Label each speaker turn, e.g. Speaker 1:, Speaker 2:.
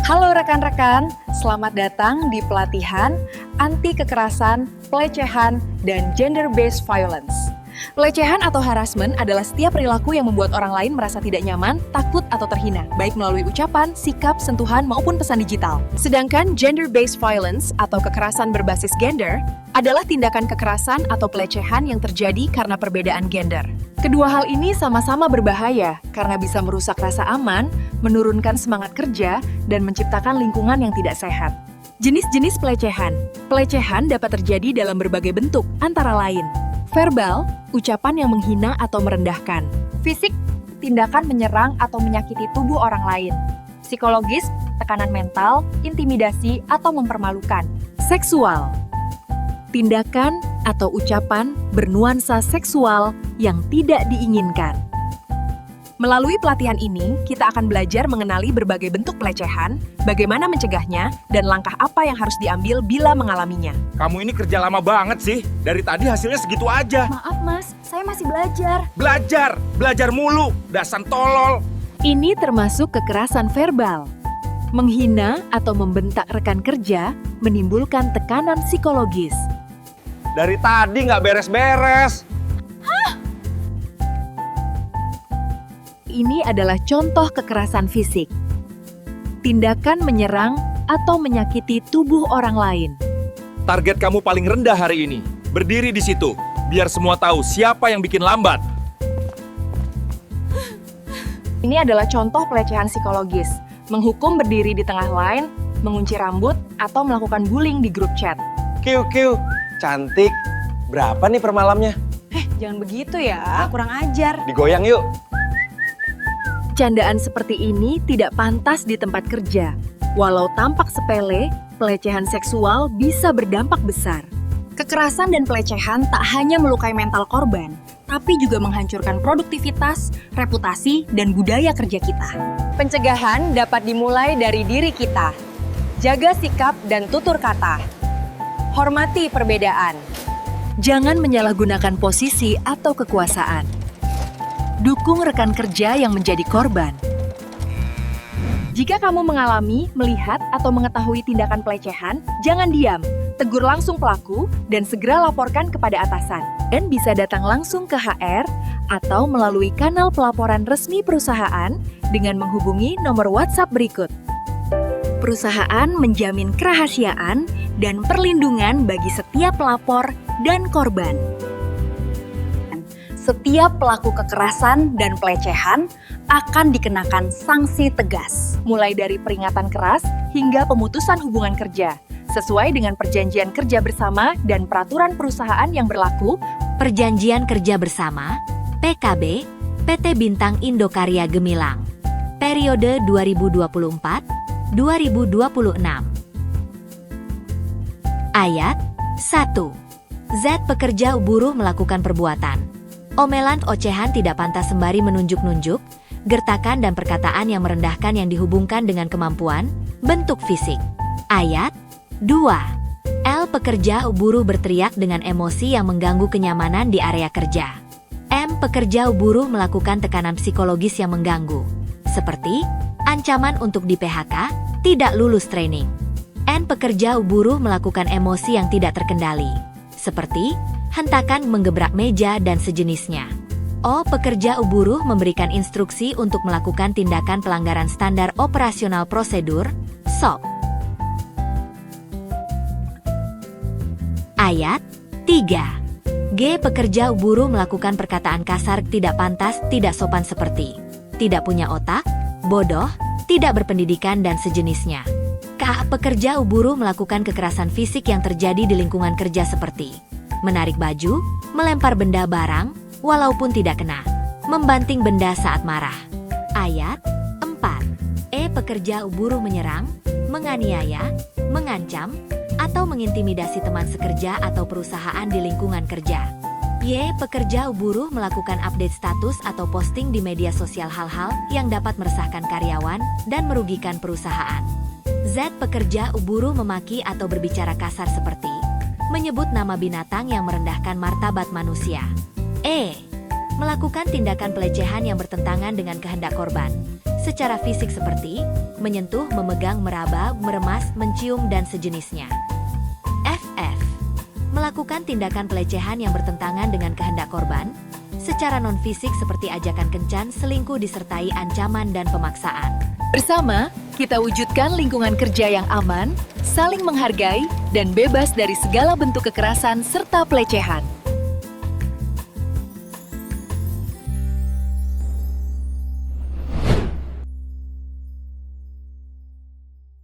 Speaker 1: Halo rekan-rekan, selamat datang di pelatihan anti kekerasan, pelecehan, dan gender-based violence. Pelecehan atau harassment adalah setiap perilaku yang membuat orang lain merasa tidak nyaman, takut, atau terhina, baik melalui ucapan, sikap, sentuhan, maupun pesan digital. Sedangkan gender-based violence atau kekerasan berbasis gender adalah tindakan kekerasan atau pelecehan yang terjadi karena perbedaan gender. Kedua hal ini sama-sama berbahaya karena bisa merusak rasa aman, menurunkan semangat kerja, dan menciptakan lingkungan yang tidak sehat. Jenis-jenis pelecehan. Pelecehan dapat terjadi dalam berbagai bentuk, antara lain verbal, ucapan yang menghina atau merendahkan. Fisik, tindakan menyerang atau menyakiti tubuh orang lain. Psikologis, tekanan mental, intimidasi, atau mempermalukan. Seksual, tindakan atau ucapan bernuansa seksual yang tidak diinginkan. Melalui pelatihan ini, kita akan belajar mengenali berbagai bentuk pelecehan, bagaimana mencegahnya, dan langkah apa yang harus diambil bila mengalaminya.
Speaker 2: Kamu ini kerja lama banget sih. Dari tadi hasilnya segitu aja.
Speaker 3: Maaf mas, saya masih belajar.
Speaker 2: Belajar mulu. Dasar tolol.
Speaker 1: Ini termasuk kekerasan verbal. Menghina atau membentak rekan kerja menimbulkan tekanan psikologis.
Speaker 2: Dari tadi nggak beres-beres.
Speaker 1: Ini adalah contoh kekerasan fisik. Tindakan menyerang atau menyakiti tubuh orang lain.
Speaker 2: Target kamu paling rendah hari ini. Berdiri di situ, biar semua tahu siapa yang bikin lambat.
Speaker 1: Ini adalah contoh pelecehan psikologis. Menghukum berdiri di tengah line, mengunci rambut, atau melakukan bullying di grup chat.
Speaker 4: Kiu, cantik. Berapa nih per malamnya?
Speaker 3: Jangan begitu ya, kurang ajar.
Speaker 4: Digoyang yuk.
Speaker 1: Candaan seperti ini tidak pantas di tempat kerja. Walau tampak sepele, pelecehan seksual bisa berdampak besar. Kekerasan dan pelecehan tak hanya melukai mental korban, tapi juga menghancurkan produktivitas, reputasi, dan budaya kerja kita. Pencegahan dapat dimulai dari diri kita. Jaga sikap dan tutur kata. Hormati perbedaan. Jangan menyalahgunakan posisi atau kekuasaan. Dukung rekan kerja yang menjadi korban. Jika kamu mengalami, melihat, atau mengetahui tindakan pelecehan, jangan diam. Tegur langsung pelaku dan segera laporkan kepada atasan. Dan bisa datang langsung ke HR atau melalui kanal pelaporan resmi perusahaan dengan menghubungi nomor WhatsApp berikut. Perusahaan menjamin kerahasiaan dan perlindungan bagi setiap pelapor dan korban. Setiap pelaku kekerasan dan pelecehan akan dikenakan sanksi tegas, mulai dari peringatan keras hingga pemutusan hubungan kerja, sesuai dengan perjanjian kerja bersama dan peraturan perusahaan yang berlaku.
Speaker 5: Perjanjian Kerja Bersama, PKB, PT Bintang Indokarya Gemilang, periode 2024-2026. Ayat 1. Z. Pekerja buruh melakukan perbuatan omelan, ocehan, tidak pantas sembari menunjuk-nunjuk, gertakan dan perkataan yang merendahkan yang dihubungkan dengan kemampuan, bentuk fisik. Ayat 2. L. Pekerja buruh berteriak dengan emosi yang mengganggu kenyamanan di area kerja. M. Pekerja buruh melakukan tekanan psikologis yang mengganggu, seperti ancaman untuk di-PHK, tidak lulus training. N. Pekerja buruh melakukan emosi yang tidak terkendali, seperti hentakan, menggebrak meja, dan sejenisnya. O. Pekerja buruh memberikan instruksi untuk melakukan tindakan pelanggaran standar operasional prosedur, SOP. Ayat 3. G. Pekerja buruh melakukan perkataan kasar, tidak pantas, tidak sopan seperti tidak punya otak, bodoh, tidak berpendidikan, dan sejenisnya. K. Pekerja buruh melakukan kekerasan fisik yang terjadi di lingkungan kerja seperti menarik baju, melempar benda barang, walaupun tidak kena, membanting benda saat marah. Ayat 4. E. Pekerja buruh menyerang, menganiaya, mengancam, atau mengintimidasi teman sekerja atau perusahaan di lingkungan kerja. Y. Pekerja buruh melakukan update status atau posting di media sosial hal-hal yang dapat meresahkan karyawan dan merugikan perusahaan. Z. Pekerja buruh memaki atau berbicara kasar seperti menyebut nama binatang yang merendahkan martabat manusia. E. Melakukan tindakan pelecehan yang bertentangan dengan kehendak korban, secara fisik seperti menyentuh, memegang, meraba, meremas, mencium, dan sejenisnya. FF. Melakukan tindakan pelecehan yang bertentangan dengan kehendak korban, secara non-fisik seperti ajakan kencan, selingkuh disertai ancaman dan pemaksaan.
Speaker 1: Bersama, kita wujudkan lingkungan kerja yang aman, saling menghargai, dan bebas dari segala bentuk kekerasan serta pelecehan.